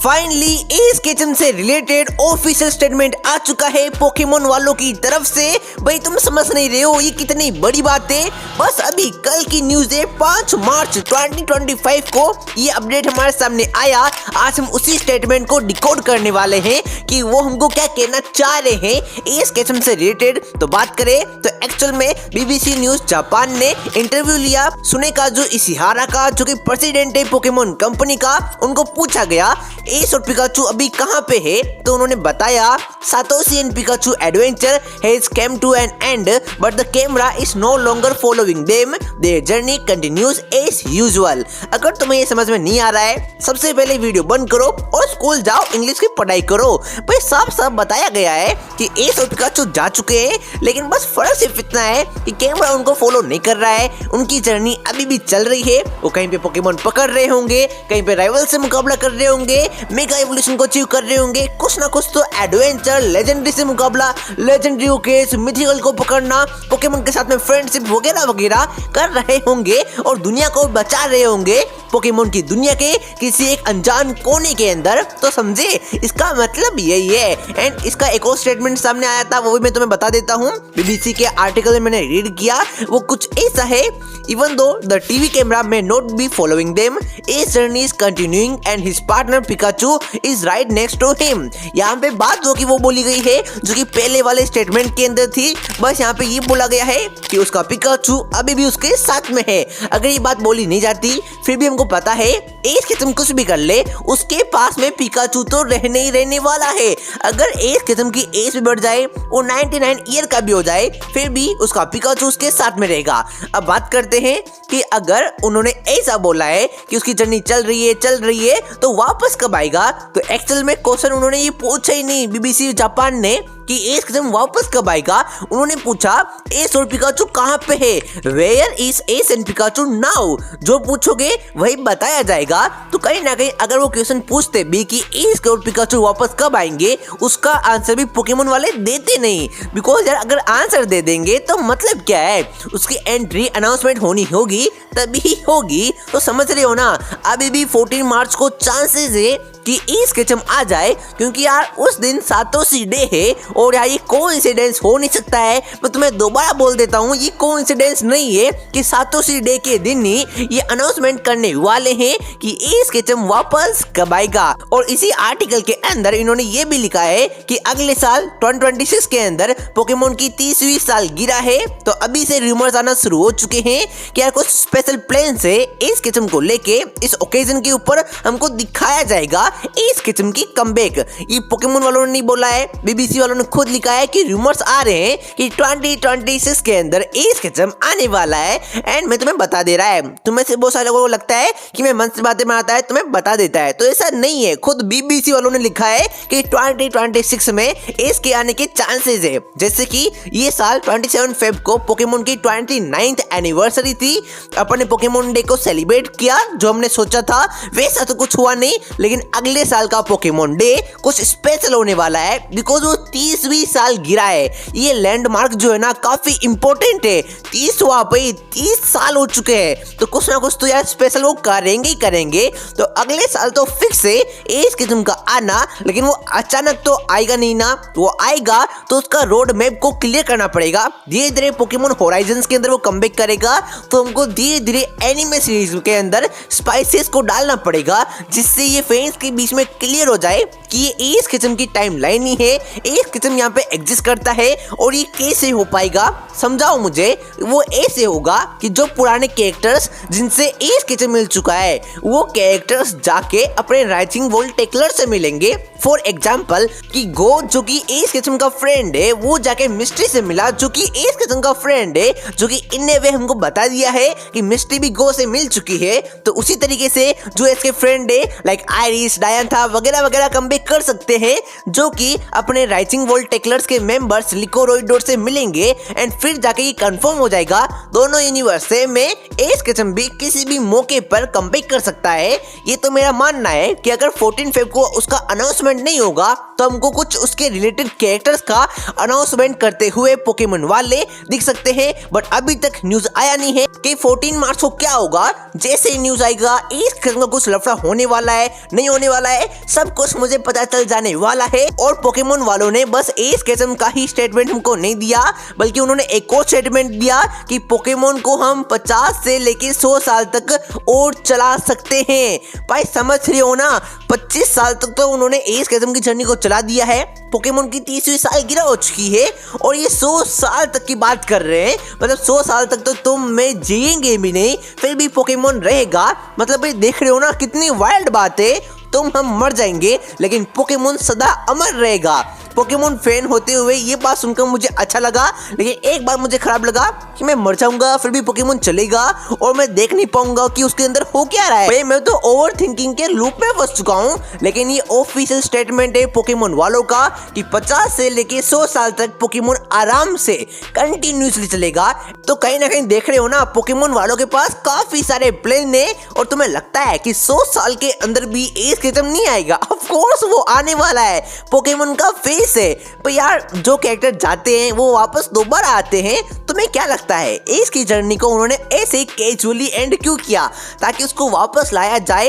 Finally S Ketchum से related official statement आ चुका है पोकेमोन वालों की तरफ से। भाई तुम समझ नहीं रहे हो ये कितनी बड़ी बात है। बस अभी कल की न्यूज है 5 मार्च 2025 को ये अपडेट हमारे सामने आया। आज हम उसी स्टेटमेंट को डिकोड करने वाले हैं कि वो हमको क्या कहना चाह रहे हैं एस केचम से रिलेटेड। तो बात करें तो एक्चुअल में बीबीसी न्यूज जापान ने इंटरव्यू लिया सुनेकाजू इशिहारा का, जो कि प्रेसिडेंट है पोकेमोन कंपनी का। उनको पूछा गया एस और पिकाचू अभी कहाँ पे है, तो उन्होंने बताया Satoshi and Pikachu adventure has come to an end but the camera is no longer following them, their journey continues as usual. अगर तुम्हें ये समझ में नहीं आ रहा है सबसे पहले वीडियो बंद करो और स्कूल जाओ, इंग्लिश की पढ़ाई करो। भाई साफ साफ बताया गया है कि एस और पिकाचू जा चुके हैं, लेकिन बस फर्क सिर्फ इतना है कि कैमरा उनको फॉलो नहीं कर रहा है। उनकी जर्नी अभी भी चल रही है। वो कहीं पे पोकेमोन पकड़ रहे होंगे, कहीं पे राइवल से मुकाबला कर रहे होंगे, मेगा एवोल्यूशन को अचीव कर रहे होंगे, कुछ ना कुछ तो एडवेंचर, लेजेंडरी से मुकाबला, लेजेंडरी केस, मिथिकल को पकड़ना, पोकेमोन के साथ में फ्रेंडशिप वगैरह वगैरह कर रहे होंगे और दुनिया को बचा रहे होंगे पोकेमोन की दुनिया के किसी एक अनजान कोने के अंदर। तो समझे इसका मतलब यही है। एंड इसका एक और स्टेटमेंट सामने आया था, वो भी मैं तुम्हें बता देता हूँ। बीबीसी के आर्टिकल में मैंने रीड किया, वो कुछ ऐसा है, even though the TV camera may not be following them, his journey is continuing and his partner Pikachu is right next to him। यहाँ पे बात जो कि वो बोली गई है जो कि पहले वाले स्टेटमेंट के अंदर थी, बस यहाँ पे ये बोला गया है कि उसका पिकाचू अभी भी उसके साथ में है। अगर ये बात बोली नहीं जाती फिर भी हमको पता है एस किस्म कुछ भी कर ले उसके पास में पिकाचू तो रहने ही रहने वाला है। अगर एस किस्म की एज भी बढ़ जाए, वो 99 ईयर का भी हो जाए, फिर भी उसका पिकाचू उसके साथ में रहेगा। अब बात करते हैं कि अगर उन्होंने ऐसा बोला है कि उसकी जर्नी चल रही है तो वापस कब आएगा। तो एक्चुअल में क्वेश्चन उन्होंने ये पूछा ही नहीं बीबीसी जापान ने कि एस किस्म वापस कब आएगा। उन्होंने पूछा एस और पिकाचू कहाँ पे है, where is Ash and Pikachu now. जो पूछोगे वही बताया जाएगा। तो कहीं ना कहीं अगर वो क्वेश्चन पूछते भी कि एस और पिकाचू वापस कब आएंगे, उसका आंसर भी पोकेमोन वाले देते नहीं। बिकॉज यार अगर आंसर दे देंगे तो मतलब क्या है, उसकी एंट्री अनाउंसमेंट होनी होगी तभी होगी। तो समझ रहे हो ना, अभी भी 14 मार्च को चांसेस है कि एस केचम आ जाए, क्योंकि यार उस दिन सातोशी डे है और यार ये कोइंसिडेंस हो नहीं सकता है। मैं तुम्हें दोबारा बोल देता हूँ, ये कोइंसिडेंस नहीं है कि सातोशी डे के दिन ही ये अनाउंसमेंट करने वाले हैं कि एस केचम वापस कब आएगा। और इसी आर्टिकल के अंदर इन्होंने ये भी लिखा है कि अगले साल 2026 के अंदर पोकेमोन की 30वीं साल गिरा है। तो अभी से रूमर्स आना शुरू हो चुके हैं कि यार कुछ स्पेशल प्लान से एस केचम को लेके इस ओकेजन के ऊपर हमको दिखाया जाएगा एस केचम की कमबैक। ये पोकेमोन वालों ने नहीं बोला है, बीबीसी वालों ने खुद लिखा है कि रूमर्स आ रहे हैं कि 2026 के अंदर एस केचम आने वाला है। एंड मैं तुम्हें बता दे रहा है, तुम्हें से बहुत सारे लोगों को लगता है कि मैं मन से बातें बनाता है तुम्हें बता देता है, तो ऐसा नहीं है। खुद बीबीसी वालों ने लिखा है कि 2026 में एस के आने के चांसेस है। जैसे कि ये साल 27 फेब को पोकेमोन की 29th एनिवर्सरी थी, अपन ने पोकेमोन डे को सेलिब्रेट किया। जो हमने सोचा था वैसा तो कुछ हुआ नहीं, लेकिन अगले साल का पोकेमोन डे कुछ स्पेशल होने वाला है बिकॉज वो 30वीं साल गिरा है। ये लैंडमार्क जो है ना काफी इंपॉर्टेंट है। 30 साल हो चुके हैं, तो कुछ ना कुछ तो यार स्पेशल वो करेंगे ही करेंगे। तो अगले साल तो फिक्स है एस किस्म का आना, लेकिन वो अचानक तो आएगा नहीं ना। वो आएगा तो उसका रोड मैप को क्लियर करना पड़ेगा। धीरे धीरे पोकेमोन होराइजन्स के अंदर वो कमबैक करेगा, तो हमको धीरे धीरे एनिमे सीरीज के अंदर स्पाइसेस को डालना पड़ेगा, जिससे ये फैंस के बीच में क्लियर हो जाए कि ये एस किस्म की टाइमलाइन ही है, एस किस्म यहाँ पे एग्जिस्ट करता है। और ये कैसे हो पाएगा समझाओ मुझे। वो ऐसे होगा कि जो पुराने कैरेक्टर्स जिनसे एस किस्म मिल चुका है, वो कैरेक्टर्स जाके अपने राइजिंग वोल्ट टेकलर से मिलेंगे। फॉर एग्जाम्पल कि गो जो कि एस किस्म का फ्रेंड है, वो जाके मिस्ट्री से मिला जो कि एस किस्म का फ्रेंड है, जो कि इन वे हमको बता दिया है कि मिस्ट्री भी गो से मिल चुकी है। तो उसी तरीके से जो इसके फ्रेंड है लाइक आयरिस, डायंथा वगैरह वगैरह कमबैक कर सकते हैं, जो कि अपने राइजिंग वोल्ट टेकलर्स के मेंबर्स लिकोरोइडोर से मिलेंगे। एंड फिर जाके ये कंफर्म हो जाएगा दोनों यूनिवर्स से में एस केचम भी किसी भी मौके पर कमबैक कर सकता है। ये तो मेरा मानना है कि अगर 14 फेब को उसका अनाउंसमेंट नहीं होगा तो हमको कुछ उसके रिलेटेड कैरेक्टर्स का अनाउंसमेंट करते हुए पोकेमोन वाले दिख सकते हैं। बट अभी तक न्यूज आया नहीं है कि 14 मार्च को क्या होगा। जैसे ही न्यूज आएगा इस किस्म का कुछ लफड़ा होने वाला है नहीं होने वाला है, सब कुछ मुझे पता चल जाने वाला है। और पोकेमोन वालों ने बस एज केचम का ही स्टेटमेंट हमको नहीं दिया, बल्कि उन्होंने एक और स्टेटमेंट दिया कि पोकेमोन को हम 50 से लेके 100 साल तक और चला सकते हैं। भाई समझ रहे हो ना, 25 साल तक तो उन्होंने एज केचम की जर्नी को चला दिया है। पोकेमोन की 30वीं सालगिरह हो चुकी है और ये 100 साल तक की बात कर रहे हैं। मतलब 100 साल तक तो तुम में जिएंगे भी नहीं, फिर भी पोकेमोन रहेगा। मतलब भाई देख रहे हो ना कितनी वाइल्ड बात है। तुम हम मर जाएंगे लेकिन पोकेमोन सदा अमर रहेगा। पोकेमोन फैन होते हुए ये बात सुनकर मुझे अच्छा लगा, लेकिन एक बात मुझे खराब लगा कि मैं मर जाऊंगा फिर भी पोकेमोन चलेगा और मैं देख नहीं पाऊंगा कि उसके अंदर हो क्या रहा है। भाई मैं तो ओवर थिंकिंग के लूप में फंस चुका हूँ। लेकिन ये ऑफिशियल स्टेटमेंट है पोकेमोन वालों का कि 50 से लेके 100 साल तक पोकेमोन आराम से कंटिन्यूसली चलेगा। तो कहीं ना कहीं देख रहे हो ना, पोकेमोन वालों के पास काफी सारे प्लान है और तुम्हें लगता है कि 100 साल के अंदर भी एज केचम नहीं आएगा। ऑफ कोर्स वो आने वाला है, पोकेमोन का फेस है। पर यार जो कैरेक्टर जाते हैं वो वापस दोबारा आते हैं। तुम्हें क्या लगता है एज की जर्नी को उन्होंने ऐसे कैजुअली एंड क्यों किया, ताकि उसको वापस लाया जा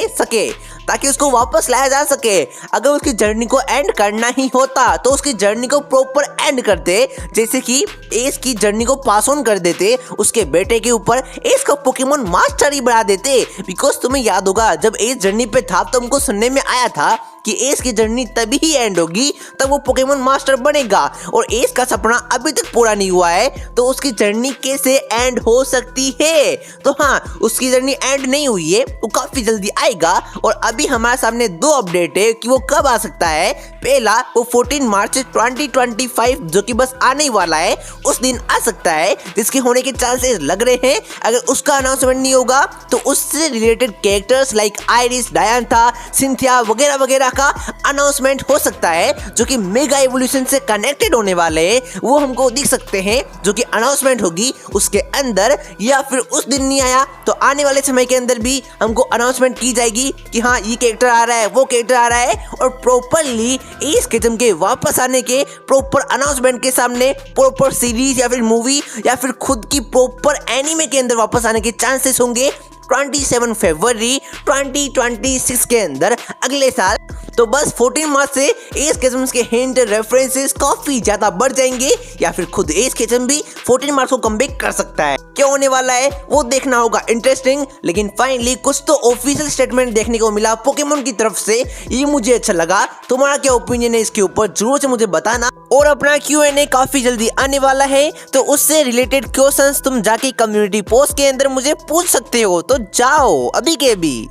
सके। अगर उसकी जर्नी को एंड करना ही होता तो उसकी जर्नी को प्रॉपर एंड करते, जैसे कि एज की जर्नी को पास ऑन कर देते उसके बेटे के ऊपर, एज का पोकेमोन मास्टर ही बना देते। बिकॉज तुम्हें याद होगा जब एज जर्नी पे था तो हमको सुनने में आया था कि एज की जर्नी तभी ही एंड होगी तब वो पोकेमोन मास्टर बनेगा, और एज का सपना अभी तक पूरा नहीं हुआ है तो उसकी जर्नी कैसे एंड हो सकती है। तो हाँ, उसकी जर्नी एंड नहीं हुई है, वो काफी जल्दी आएगा। और अभी हमारे सामने 2 अपडेट है कि वो कब आ सकता है। पहला, वो 14 मार्च 2025 जो कि बस आने वाला है उस दिन आ सकता है, जिसके होने के चांसेस लग रहे हैं। अगर उसका अनाउंसमेंट नहीं होगा तो उससे related characters like Iris, Diantha, Cynthia वगैरह वगैरह का अनाउंसमेंट हो सकता है, जो कि मेगा एवोल्यूशन से कनेक्टेड होने वाले हैं। वो हमको दिख सकते हैं, जो कि अनाउंसमेंट होगी उसके अंदर। या फिर उस दिन नहीं आया तो आने वाले समय के अंदर भी हमको अनाउंसमेंट की जाएगी कि हाँ ये कैरेक्टर आ रहा है, वो कैरेक्टर आ रहा है। और प्रॉपरली एज केचम के वापस आने के प्रॉपर अनाउंसमेंट के सामने प्रॉपर सीरीज या फिर मूवी या फिर खुद की प्रॉपर एनीमे के अंदर वापस आने के चांसेस होंगे 27 फरवरी 2026 के अंदर अगले साल। तो बस 14 मार्च से एज केचम के हिंट रेफरेंसेस काफी ज्यादा बढ़ जाएंगे, या फिर खुद एज केचम भी 14 मार्च को कमबैक कर सकता है। क्या होने वाला है वो देखना होगा इंटरेस्टिंग। लेकिन फाइनली कुछ तो ऑफिशियल स्टेटमेंट देखने को मिला पोकेमोन की तरफ से, ये मुझे अच्छा लगा। तुम्हारा क्या ओपिनियन है इसके ऊपर जरूर से मुझे बताना। और अपना Q&A काफी जल्दी आने वाला है, तो उससे रिलेटेड क्वेश्चंस तुम जाके कम्युनिटी पोस्ट के अंदर मुझे पूछ सकते हो, तो जाओ अभी के अभी।